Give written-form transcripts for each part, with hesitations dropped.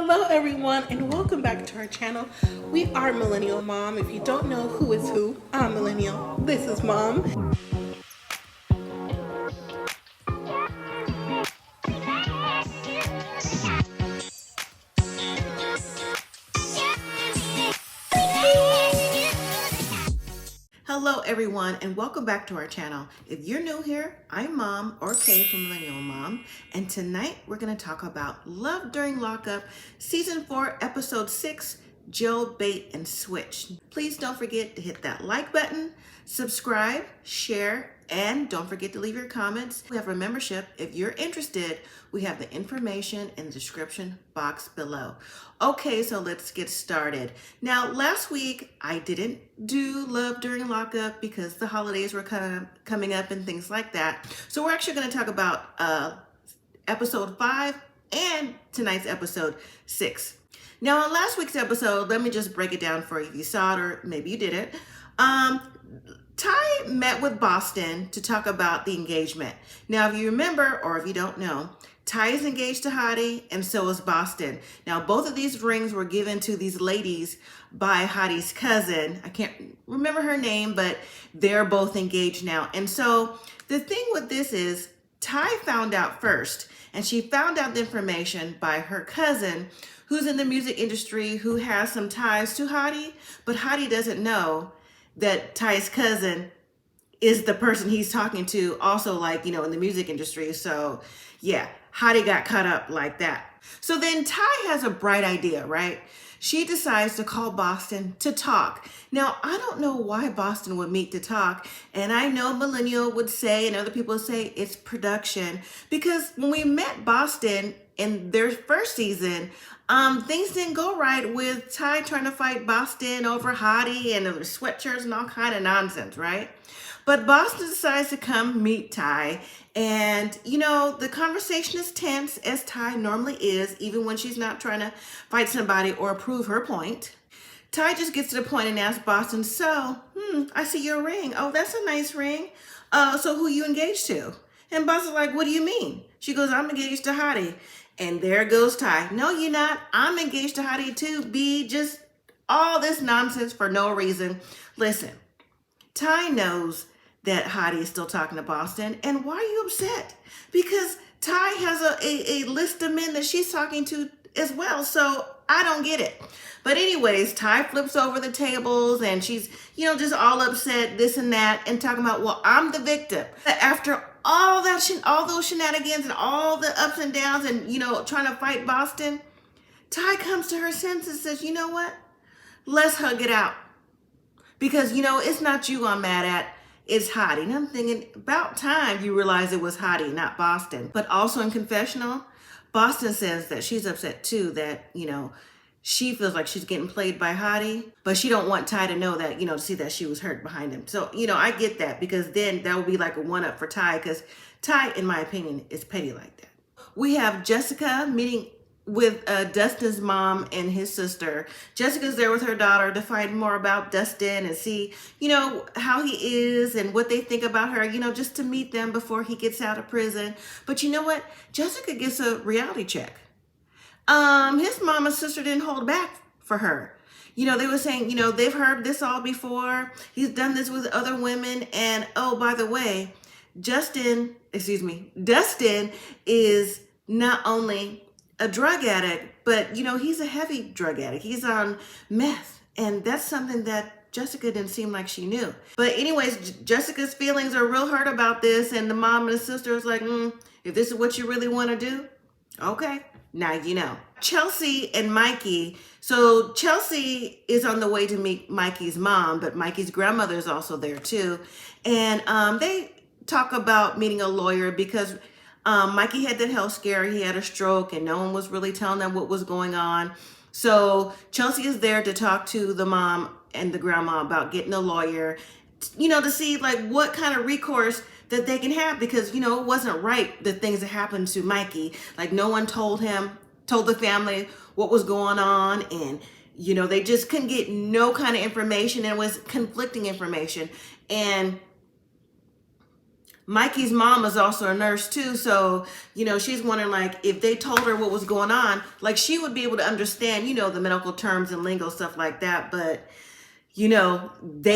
Hello everyone and welcome back to our channel. We are Millennial Mom. If you don't know who is who, I'm Millennial. This is Mom. Hello everyone and welcome back to our channel. If you're new here, I'm Mom or Kay from Millennial and Mom, and tonight we're going to talk about Love During Lockup, Season 4, Episode 6, Jail Bait and Switch. Please don't forget to hit that like button, subscribe, share, and don't forget to leave your comments. We have a membership. If you're interested, we have the information in the description box below. Okay, so let's get started. Now, last week, I didn't do Love During Lockup because the holidays were coming up and things like that. So we're actually going to talk about episode 5 and tonight's episode 6. Now, on last week's episode, let me just break it down for you if you saw it or maybe you didn't. Ty met with Boston to talk about the engagement. Now, if you remember, or if you don't know, Ty is engaged to Hottie, and so is Boston. Now, both of these rings were given to these ladies by Hottie's cousin. I can't remember her name, but they're both engaged now. And so the thing with this is Ty found out first, and she found out the information by her cousin, who's in the music industry, who has some ties to Hottie, but Hottie doesn't know that Ty's cousin is the person he's talking to, also like, in the music industry. So yeah, Hottie got caught up like that. So then Ty has a bright idea, right? She decides to call Boston to talk. Now, I don't know why Boston would meet to talk. And I know Millennial would say, and other people would say, it's production. Because when we met Boston in their first season, things didn't go right with Ty trying to fight Boston over Hottie and the sweatshirts and all kind of nonsense, right? But Boston decides to come meet Ty, and the conversation is tense, as Ty normally is, even when she's not trying to fight somebody or prove her point. Ty just gets to the point and asks Boston, so, I see your ring. Oh, that's a nice ring. So who you engaged to? And Boston's like, what do you mean? She goes, I'm engaged to Hottie. And there goes Ty. No, you're not. I'm engaged to Hottie too, B. Just all this nonsense for no reason. Listen, Ty knows that Hottie is still talking to Boston. And why are you upset? Because Ty has a list of men that she's talking to as well. So I don't get it. But anyways, Ty flips over the tables and she's, just all upset, this and that, and talking about, well, I'm the victim. After all those shenanigans and all the ups and downs and, trying to fight Boston, Ty comes to her senses and says, you know what? Let's hug it out. Because, it's not you I'm mad at. It's Hottie. And I'm thinking, about time you realize it was Hottie, not Boston. But also in confessional, Boston says that she's upset too, that, she feels like she's getting played by Hottie, but she don't want Ty to know that, to see that she was hurt behind him. So, I get that, because then that would be like a one-up for Ty, because Ty, in my opinion, is petty like that. We have Jessica meeting with Dustin's mom and his sister. Jessica's there with her daughter to find more about Dustin and see, how he is and what they think about her, just to meet them before he gets out of prison. But you know what? Jessica gets a reality check. His mom and sister didn't hold back for her. They were saying, they've heard this all before. He's done this with other women. And oh, by the way, Dustin is not only a drug addict, but, he's a heavy drug addict. He's on meth. And that's something that Jessica didn't seem like she knew. But anyways, Jessica's feelings are real hurt about this. And the mom and the sister is like, if this is what you really want to do, okay. Now you know. Chelsea and Mikey. So Chelsea is on the way to meet Mikey's mom, but Mikey's grandmother is also there too. And they talk about meeting a lawyer because Mikey had that health scare. He had a stroke and no one was really telling them what was going on. So Chelsea is there to talk to the mom and the grandma about getting a lawyer, to see like what kind of recourse that they can have, because, it wasn't right, the things that happened to Mikey. Like no one told the family what was going on, and, they just couldn't get no kind of information, and it was conflicting information. And Mikey's mom is also a nurse too, so she's wondering like if they told her what was going on, like she would be able to understand the medical terms and lingo, stuff like that, but they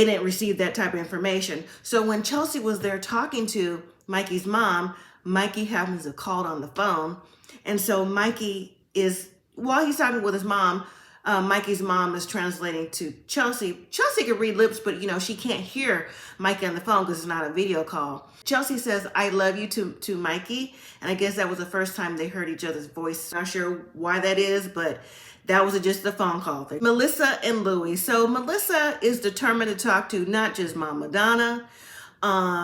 didn't receive that type of information. So when Chelsea was there talking to Mikey's mom, Mikey happens to call on the phone, and so Mikey is, while he's talking with his mom, Mikey's mom is translating to Chelsea. Chelsea can read lips, but she can't hear Mikey on the phone because it's not a video call. Chelsea says, "I love you" to Mikey, and I guess that was the first time they heard each other's voice. Not sure why that is, but that was just a phone call. Melissa and Louie. So Melissa is determined to talk to not just Mama Donna.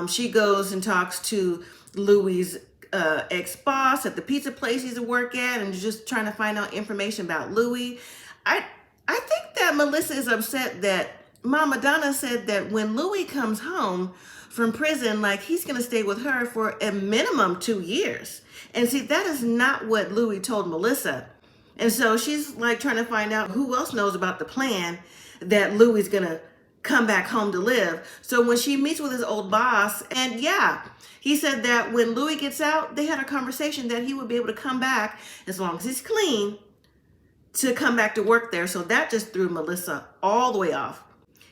She goes and talks to Louie's ex-boss at the pizza place he's to work at, and just trying to find out information about Louie. I think that Melissa is upset that Mama Donna said that when Louie comes home from prison, like he's gonna stay with her for a minimum 2 years. And see, that is not what Louie told Melissa. And so she's like trying to find out who else knows about the plan that Louie's gonna come back home to live. So when she meets with his old boss, and yeah, he said that when Louie gets out, they had a conversation that he would be able to come back as long as he's clean to come back to work there. So that just threw Melissa all the way off.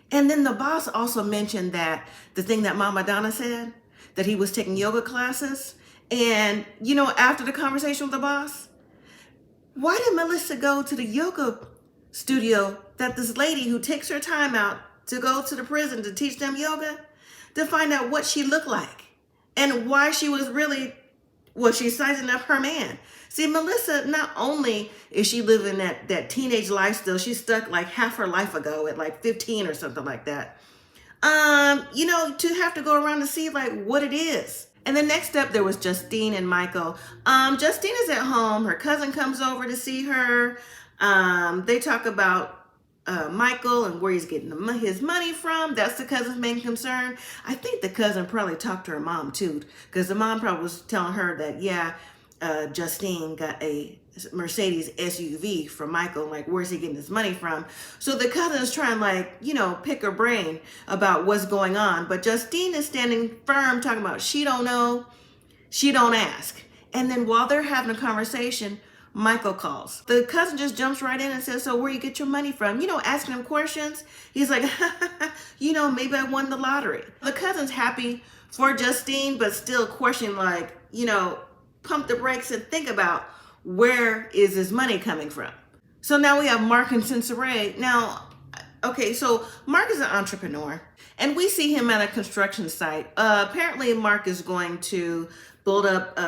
And then the boss also mentioned that the thing that Mama Donna said, that he was taking yoga classes. And, after the conversation with the boss, why did Melissa go to the yoga studio that this lady who takes her time out to go to the prison to teach them yoga, to find out what she looked like and why she was really, she's sizing up her man. See, Melissa, not only is she living that teenage lifestyle, she's stuck like half her life ago at like 15 or something like that. To have to go around to see like what it is. And the next step, there was Justine and Michael. Justine is at home. Her cousin comes over to see her. They talk about Michael and where he's getting his money from. That's the cousin's main concern. I think the cousin probably talked to her mom too, because the mom probably was telling her that, Justine got a Mercedes SUV from Michael. Like, where's he getting his money from? So the cousin is trying pick her brain about what's going on. But Justine is standing firm, talking about she don't know, she don't ask. And then while they're having a conversation, Michael calls. The cousin just jumps right in and says, "So where you get your money from?" Asking him questions. He's like, maybe I won the lottery. The cousin's happy for Justine, but still questioning, pump the brakes and think about where is his money coming from. So now we have Mark and Cincinnati. Now, okay, so Mark is an entrepreneur, and we see him at a construction site. Apparently, Mark is going to build up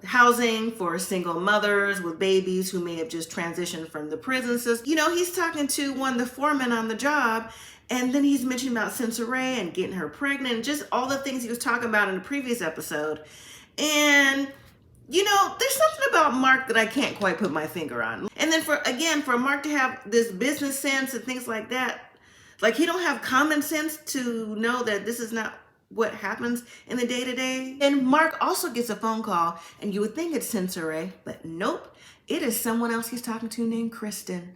housing for single mothers with babies who may have just transitioned from the prison system. He's talking to one of the foremen on the job, and then he's mentioning about Cincinnati and getting her pregnant, and just all the things he was talking about in the previous episode. And there's something about Mark that I can't quite put my finger on. And then for Mark to have this business sense and things like that, like he don't have common sense to know that this is not what happens in the day-to-day. And Mark also gets a phone call, and you would think it's Cincinnati, but nope, it is someone else he's talking to named Kristen.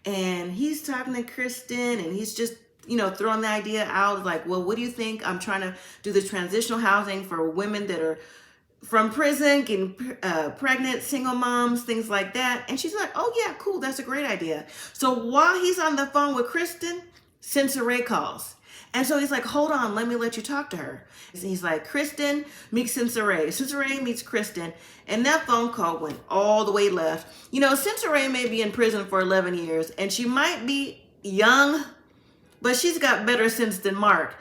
And he's talking to Kristen, and he's just throwing the idea out like, well, what do you think? I'm trying to do this transitional housing for women that are from prison, getting pregnant, single moms, things like that. And she's like, "Oh yeah, cool, that's a great idea." So while he's on the phone with Kristen, Cincinnati calls. And so he's like, "Hold on, let you talk to her." And he's like, "Kristen meets Cincinnati. Cincinnati meets Kristen." And that phone call went all the way left. Cincinnati may be in prison for 11 years, and she might be young, but she's got better sense than Mark,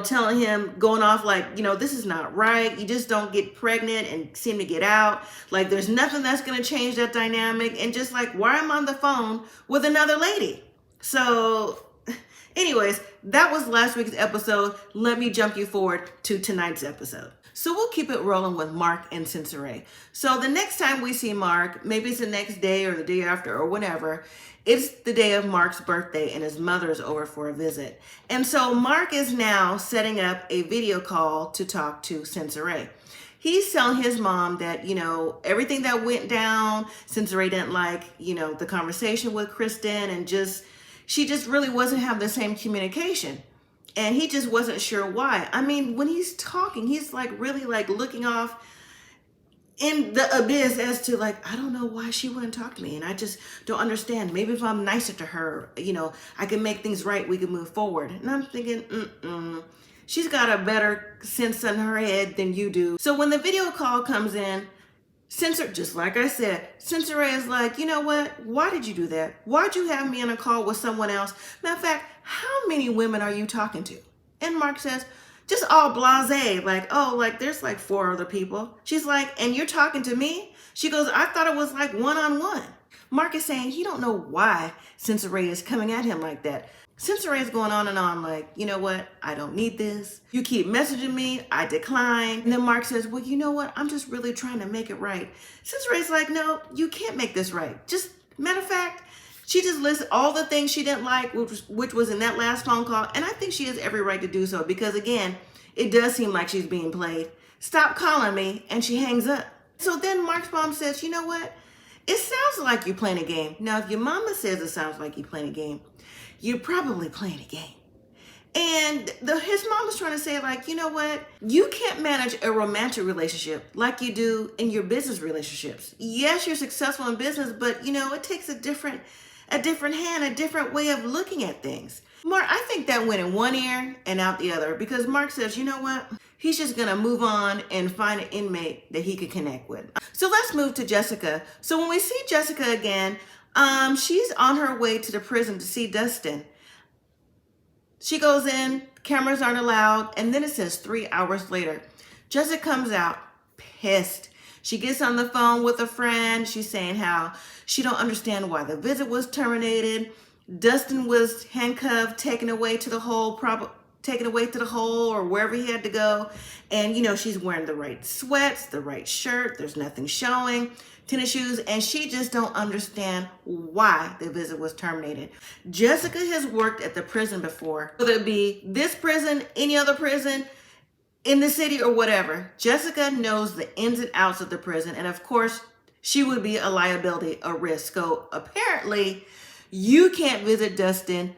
telling him, going off like, this is not right. You just don't get pregnant and seem to get out. Like, there's nothing that's going to change that dynamic. And just like, why am I on the phone with another lady? So anyways, that was last week's episode. Let me jump you forward to tonight's episode. So we'll keep it rolling with Mark and Cincinnati. So the next time we see Mark, maybe it's the next day or the day after or whenever, it's the day of Mark's birthday, and his mother is over for a visit. And so Mark is now setting up a video call to talk to Cincinnati. He's telling his mom that, everything that went down, Cincinnati didn't like, the conversation with Kristen, and she just really wasn't having the same communication. And he just wasn't sure why. I mean, when he's talking, he's like really like looking off in the abyss as to like, I don't know why she wouldn't talk to me. And I just don't understand. Maybe if I'm nicer to her, you know, I can make things right. We can move forward. And I'm thinking, she's got a better sense in her head than you do. So when the video call comes in, just like I said, Sensei is like, you know what? Why did you do that? Why'd you have me on a call with someone else? Matter of fact, how many women are you talking to? And Mark says, just all blasé, like, oh, like there's like 4 other people. She's like, and you're talking to me? She goes, I thought it was like one-on-one. Mark is saying he don't know why Sensei is coming at him like that. Sensei is going on and on like, you know what? I don't need this. You keep messaging me. I decline. And then Mark says, well, you know what? I'm just really trying to make it right. Sensei is like, no, you can't make this right. Just matter of fact, she just lists all the things she didn't like, which was in that last phone call. And I think she has every right to do so because, again, it does seem like she's being played. Stop calling me. And she hangs up. So then Mark's mom says, you know what? It sounds like you're playing a game. Now, if your mama says it sounds like you're playing a game, you're probably playing a game. And his mom was trying to say, like, you know what? You can't manage a romantic relationship like you do in your business relationships. Yes, you're successful in business, but, you know, it takes a different hand, a different way of looking at things. Mark, I think that went in one ear and out the other because Mark says, you know what? He's just going to move on and find an inmate that he could connect with. So let's move to Jessica. So when we see Jessica again, she's on her way to the prison to see Dustin. She goes in, cameras aren't allowed, and then it says 3 hours later. Jessica comes out pissed. She gets on the phone with a friend. She's saying how she don't understand why the visit was terminated. Dustin was handcuffed, taken away to the hole or wherever he had to go. And, you know, she's wearing the right sweats, the right shirt. There's nothing showing. Tennis shoes, and she just don't understand why the visit was terminated. Jessica has worked at the prison before, whether it be this prison, any other prison in the city or whatever. Jessica knows the ins and outs of the prison, and of course, she would be a liability, a risk. So apparently, you can't visit Dustin.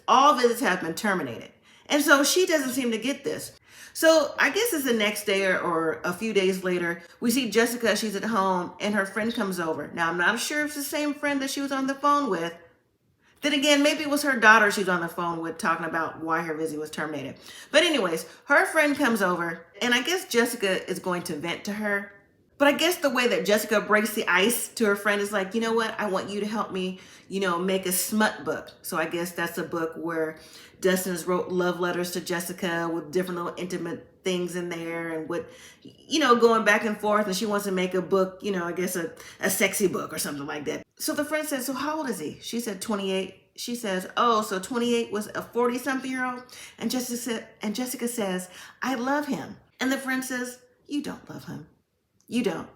All visits have been terminated. And so she doesn't seem to get this. So I guess it's the next day or a few days later, we see Jessica, she's at home and her friend comes over. Now, I'm not sure if it's the same friend that she was on the phone with. Then again, maybe it was her daughter she was on the phone with talking about why her visit was terminated. But anyways, her friend comes over and I guess Jessica is going to vent to her. But I guess the way that Jessica breaks the ice to her friend is like, you know what? I want you to help me, you know, make a smut book. So I guess that's a book where Dustin has wrote love letters to Jessica with different little intimate things in there and with, you know, going back and forth. And she wants to make a book, you know, I guess a sexy book or something like that. So the friend says, so how old is he? She said 28. She says, oh, so 28 was a 40-something-year-old? And Jessica says, I love him. And the friend says, you don't love him. You don't.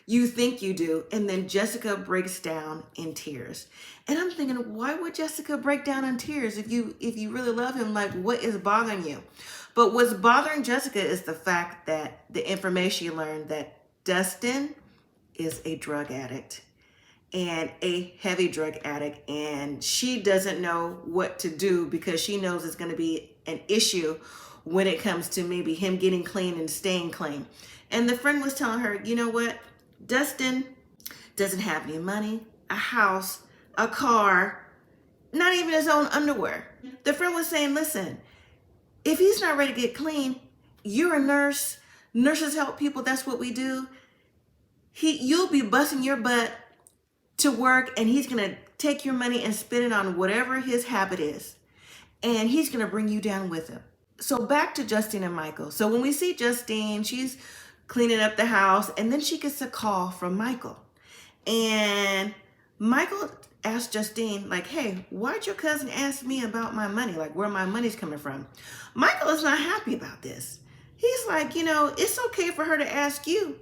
You think you do. And then Jessica breaks down in tears. And I'm thinking, why would Jessica break down in tears if you really love him? Like, what is bothering you? But what's bothering Jessica is the fact that the information she learned that Dustin is a drug addict and a heavy drug addict. And she doesn't know what to do because she knows it's going to be an issue when it comes to maybe him getting clean and staying clean. And the friend was telling her, you know what? Dustin doesn't have any money, a house, a car, not even his own underwear. The friend was saying, listen, if he's not ready to get clean, you're a nurse. Nurses help people. That's what we do. You'll be busting your butt to work and he's going to take your money and spend it on whatever his habit is. And he's going to bring you down with him. So back to Justine and Michael. So when we see Justine, she's cleaning up the house, and then she gets a call from Michael. And Michael asked Justine, like, hey, why'd your cousin ask me about my money? Like, where my money's coming from? Michael is not happy about this. He's like, you know, it's okay for her to ask you.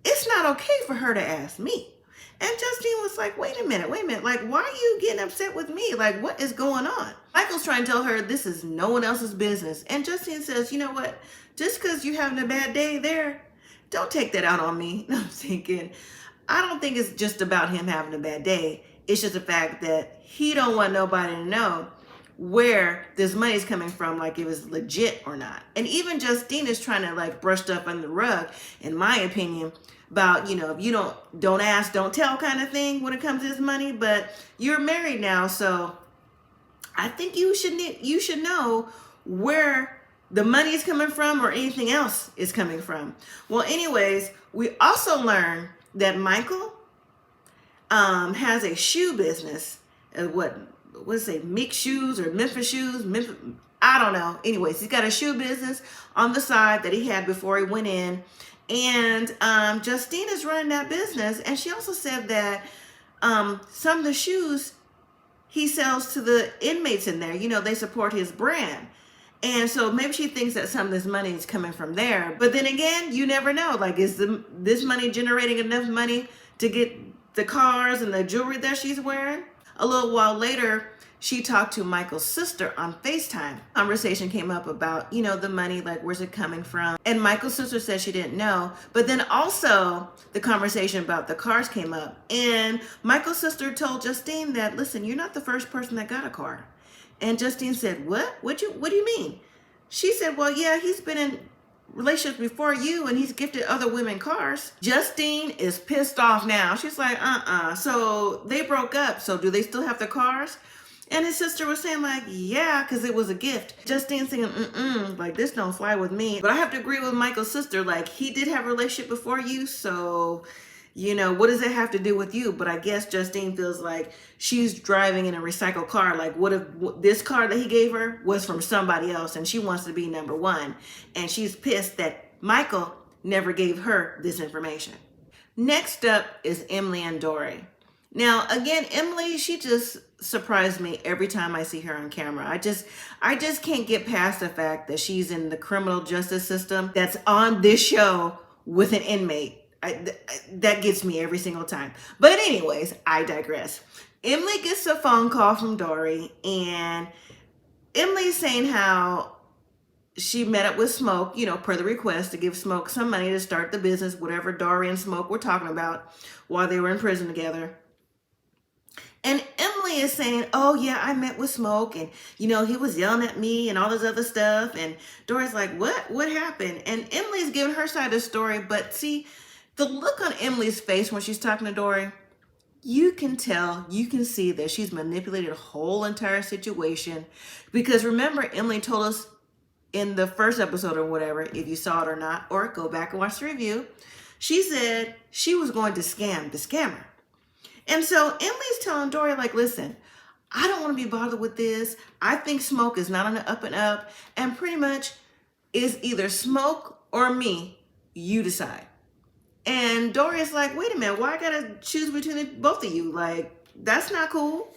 It's not okay for her to ask me. And Justine was like, wait a minute. Like, why are you getting upset with me? Like, what is going on? Michael's trying to tell her this is no one else's business. And Justine says, you know what? Just because you're having a bad day there, don't take that out on me. I'm thinking, I don't think it's just about him having a bad day. It's just the fact that he don't want nobody to know where this money's coming from, like if it's legit or not. And even Justine is trying to like brush stuff under the rug, in my opinion, about, you know, if you don't ask, don't tell kind of thing when it comes to this money. But you're married now, so I think you should know where the money is coming from or anything else is coming from. Well, anyways, we also learned that Michael has a shoe business. What is it? Meek Shoes or Memphis Shoes? I don't know. Anyways, he's got a shoe business on the side that he had before he went in. And Justine is running that business. And she also said that some of the shoes he sells to the inmates in there, you know, they support his brand. And so maybe she thinks that some of this money is coming from there. But then again, you never know. Like, is this money generating enough money to get the cars and the jewelry that she's wearing? A little while later, she talked to Michael's sister on FaceTime. Conversation came up about, you know, the money, like where's it coming from? And Michael's sister said she didn't know. But then also the conversation about the cars came up. And Michael's sister told Justine that, listen, you're not the first person that got a car. And Justine said, what? What do you mean? She said, well, yeah, he's been in relationships before you and he's gifted other women cars. Justine is pissed off now. She's like, so they broke up. So do they still have the cars? And his sister was saying like, yeah, because it was a gift. Justine saying, like this don't fly with me. But I have to agree with Michael's sister. Like, he did have a relationship before you. So, you know, what does it have to do with you? But I guess Justine feels like she's driving in a recycled car. Like, what if this car that he gave her was from somebody else and she wants to be number one? And she's pissed that Michael never gave her this information. Next up is Emily and Dory. Now, again, Emily, she just surprised me every time I see her on camera. I just can't get past the fact that she's in the criminal justice system that's on this show with an inmate. That gets me every single time. But anyways, I digress. Emily gets a phone call from Dory, and Emily's saying how she met up with Smoke, you know, per the request, to give Smoke some money to start the business, whatever Dory and Smoke were talking about while they were in prison together. And Emily is saying, oh yeah, I met with Smoke and, you know, he was yelling at me and all this other stuff. And Dory's like, what happened? And Emily's giving her side of the story. But see, the look on Emily's face when she's talking to Dory, you can tell, you can see that she's manipulated the whole entire situation. Because remember, Emily told us in the first episode or whatever, if you saw it or not, or go back and watch the review, she said she was going to scam the scammer. And so Emily's telling Dory, like, listen, I don't want to be bothered with this. I think Smoke is not on the up and up. And pretty much is either Smoke or me. You decide. And Dory's like, wait a minute, why I gotta choose between both of you? Like, that's not cool.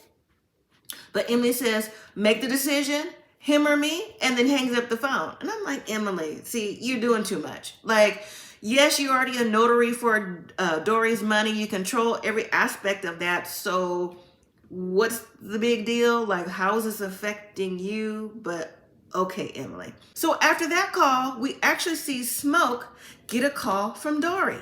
But Emily says, make the decision, him or me, and then hangs up the phone. And I'm like, Emily, see, you're doing too much. Like, yes, you're already a notary for Dory's money. You control every aspect of that. So what's the big deal? Like, how is this affecting you? But okay, Emily. So after that call, we actually see Smoke get a call from Dory.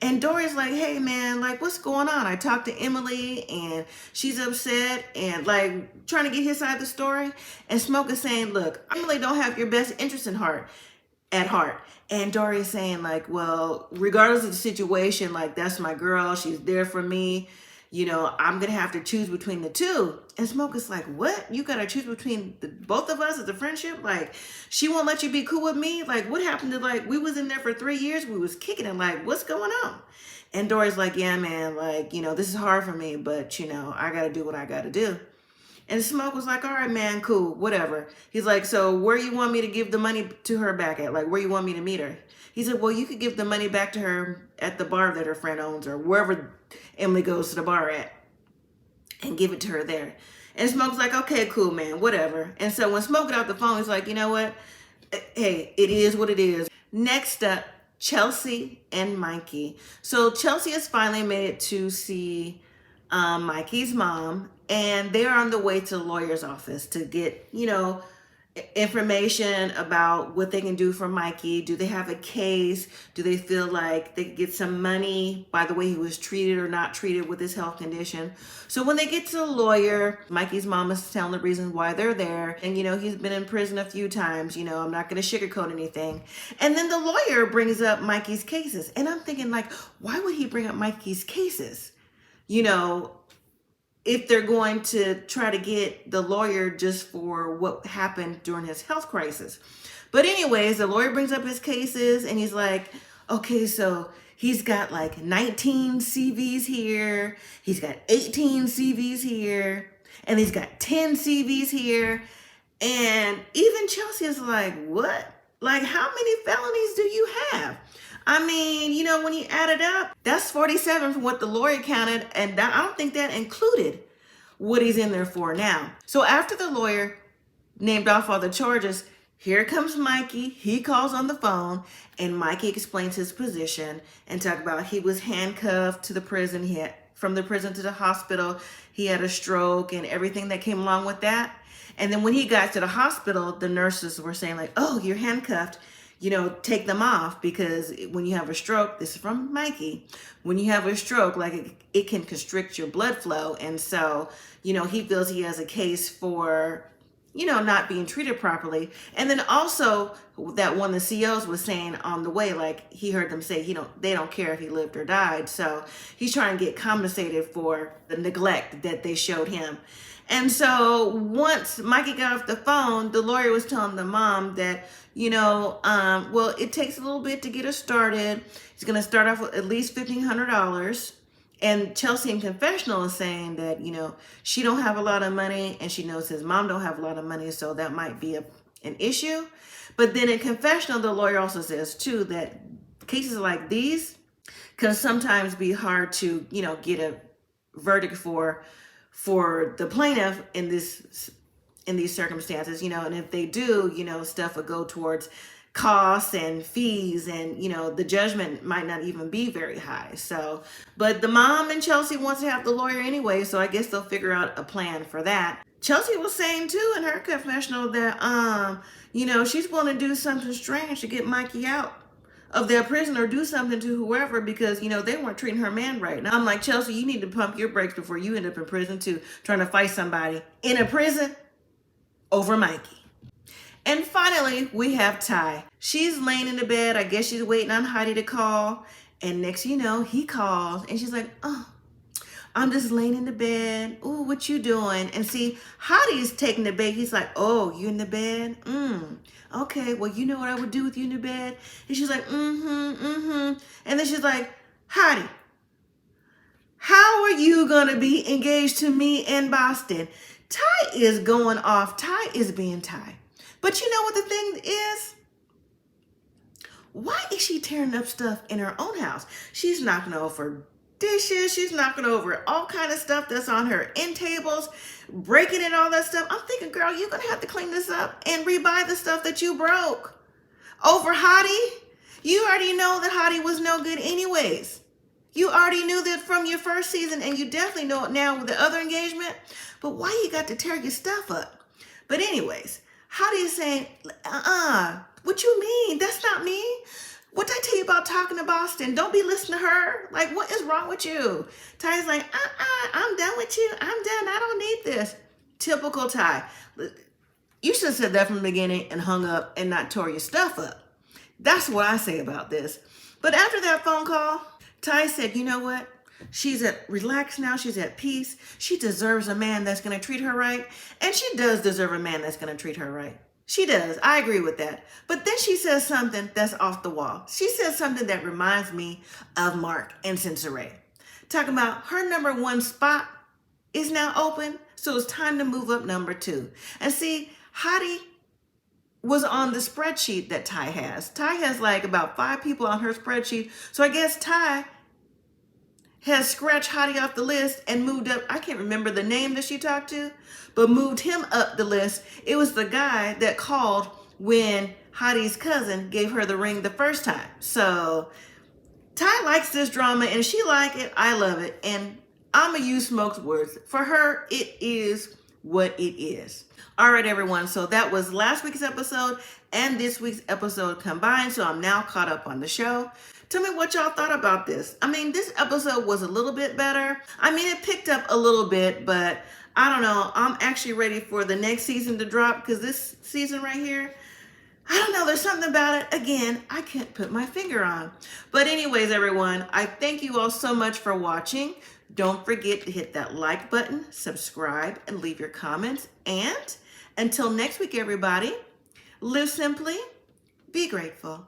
And Dory's like, hey man, like what's going on? I talked to Emily and she's upset and like trying to get his side of the story. And Smoke is saying, look, Emily don't have your best interest at heart. And Dory is saying like, well, regardless of the situation, like that's my girl. She's there for me. You know, I'm going to have to choose between the two. And Smoke is like, what? You got to choose between both of us as a friendship? Like, she won't let you be cool with me? Like, what happened to, like, we was in there for 3 years. We was kicking it. Like, what's going on? And Dory's like, yeah, man, like, you know, this is hard for me, but, you know, I got to do what I got to do. And Smoke was like, all right, man, cool, whatever. He's like, so where you want me to give the money to her back at? Like, where you want me to meet her? He said, well, you could give the money back to her at the bar that her friend owns or wherever Emily goes to the bar at and give it to her there. And Smoke's like, okay, cool, man, whatever. And so when Smoke got off the phone, he's like, you know what? Hey, it is what it is. Next up, Chelsea and Mikey. So Chelsea has finally made it to see Mikey's mom, and they're on the way to the lawyer's office to get, you know, information about what they can do for Mikey. Do they have a case? Do they feel like they could get some money by the way he was treated or not treated with his health condition? So when they get to the lawyer, Mikey's mom is telling the reason why they're there. And, he's been in prison a few times. I'm not going to sugarcoat anything. And then the lawyer brings up Mikey's cases. And I'm thinking, like, why would he bring up Mikey's cases? If they're going to try to get the lawyer just for what happened during his health crisis. But anyways, the lawyer brings up his cases and he's like, okay, so he's got like 19 CVs here. He's got 18 CVs here. And he's got 10 CVs here. And even Chelsea is like, what? Like, how many felonies do you have? I mean, when you add it up, that's 47 from what the lawyer counted. And I don't think that included what he's in there for now. So after the lawyer named off all the charges, here comes Mikey. He calls on the phone and Mikey explains his position and talk about he was handcuffed to the prison. From the prison to the hospital. He had a stroke and everything that came along with that. And then when he got to the hospital, the nurses were saying like, oh, you're handcuffed. Take them off because when you have a stroke, this is from Mikey, when you have a stroke, like it can constrict your blood flow. And so, he feels he has a case for, not being treated properly. And then also that one of the COs was saying on the way, like he heard them say, they don't care if he lived or died. So he's trying to get compensated for the neglect that they showed him. And so once Mikey got off the phone, the lawyer was telling the mom that, well, it takes a little bit to get her started. He's going to start off with at least $1,500. And Chelsea in confessional is saying that, she don't have a lot of money and she knows his mom don't have a lot of money. So that might be an issue. But then in confessional, the lawyer also says too, that cases like these can sometimes be hard to, get a verdict for the plaintiff in these circumstances, and if they do, stuff would go towards costs and fees and, the judgment might not even be very high. So, but the mom and Chelsea wants to have the lawyer anyway, so I guess they'll figure out a plan for that. Chelsea was saying too in her confessional that, she's willing to do something strange to get Mikey out of their prison or do something to whoever because, they weren't treating her man right. Now I'm like, Chelsea, you need to pump your brakes before you end up in prison too, trying to fight somebody in a prison over Mikey. And finally, we have Ty. She's laying in the bed. I guess she's waiting on Heidi to call. And next he calls and she's like, oh, I'm just laying in the bed. Ooh, what you doing? And see, Heidi's taking the bait. He's like, oh, you in the bed? Okay, well, you know what I would do with you in the bed? And she's like, And then she's like, Heidi, how are you going to be engaged to me in Boston? Ty is going off. Ty is being Ty. But you know what the thing is? Why is she tearing up stuff in her own house? She's knocking over dishes. She's knocking over all kind of stuff that's on her end tables, breaking and all that stuff. I'm thinking, girl, you're going to have to clean this up and rebuy the stuff that you broke. Over Hottie, you already know that Hottie was no good anyways. You already knew that from your first season and you definitely know it now with the other engagement. But why you got to tear your stuff up? But anyways, Hottie is saying, what you mean? That's not me. What did I tell you about talking to Boston? Don't be listening to her. Like, what is wrong with you? Ty's like, I'm done with you. I'm done. I don't need this. Typical Ty. You should have said that from the beginning and hung up and not tore your stuff up. That's what I say about this. But after that phone call, Ty said, you know what? She's relaxed now. She's at peace. She deserves a man that's going to treat her right. And she does deserve a man that's going to treat her right. She does. I agree with that. But then she says something that's off the wall. She says something that reminds me of Mark and Cincinnati. Talking about her number one spot is now open. So it's time to move up number 2. And see, Hottie was on the spreadsheet that Ty has. Ty has like about 5 people on her spreadsheet. So I guess Ty has scratched Hottie off the list and moved up. I can't remember the name that she talked to, but moved him up the list. It was the guy that called when Hottie's cousin gave her the ring the first time. So Ty likes this drama and she like it. I love it. And I'm going to use Smoke's words. For her, it is what it is. All right, everyone. So that was last week's episode and this week's episode combined. So I'm now caught up on the show. Tell me what y'all thought about this. I mean, this episode was a little bit better. I mean, it picked up a little bit, but I don't know. I'm actually ready for the next season to drop because this season right here, I don't know, there's something about it, again, I can't put my finger on. But anyways, everyone, I thank you all so much for watching. Don't forget to hit that like button, subscribe, and leave your comments. And until next week, everybody, live simply, be grateful.